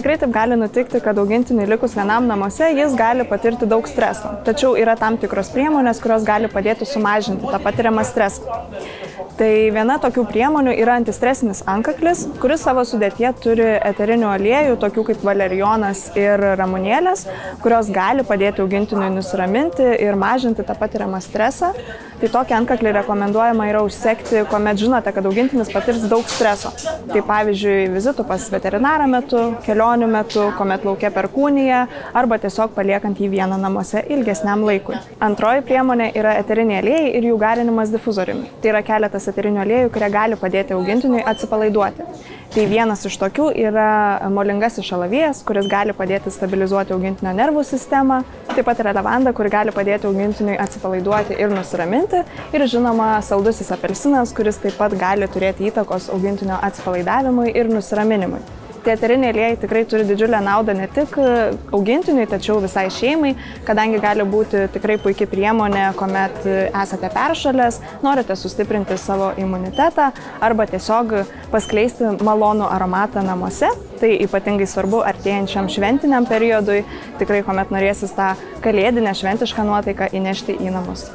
Tikrai taip gali nutikti, kad augintiniui likus vienam namuose jis gali patirti daug streso. Tačiau yra tam tikros priemonės, kurios gali padėti sumažinti tą patiriamą stresą. Tai viena tokių priemonių yra antistresinis antkaklis, kuris savo sudėtyje turi eterinių aliejų, tokių kaip valerijonas ir ramunėlės, kurios gali padėti augintiniui nusiraminti ir mažinti tą patiriamą stresą. Tai tokį antkaklį rekomenduojama yra užsegti, kuomet žinote, kad augintinis patirs daug streso. Tai pavyzdžiui, vizitų pas veterinarą metu, kelionių metu, kuomet laukia perkūnija arba tiesiog paliekant jį vieną namuose ilgesniam laikui. Antroji priemonė yra eteriniai aliejai ir jų garinimas difuzoriumi. Tai yra keletas eterinių aliejų, kurie gali padėti augintiniui atsipalaiduoti. Tai vienas iš tokių yra molingasis šalavijas, kuris gali padėti stabilizuoti augintinio nervų sistemą. Taip pat yra lavanda, kuri gali padėti augintiniui atsipalaiduoti ir nusiraminti. Ir žinoma, saldusis apelsinas, kuris taip pat gali turėti įtakos augintinio atsipalaidavimui ir nusiraminimui. Tie eteriniai aliejai tikrai turi didžiulę naudą ne tik augintiniui, tačiau visai šeimai, kadangi gali būti tikrai puikia priemonė, kuomet esate peršalęs, norite sustiprinti savo imunitetą arba tiesiog paskleisti malonų aromatą namuose. Tai ypatingai svarbu artėjančiam šventiniam periodui, tikrai kuomet norėsis tą kalėdinę šventišką nuotaiką įnešti į namus.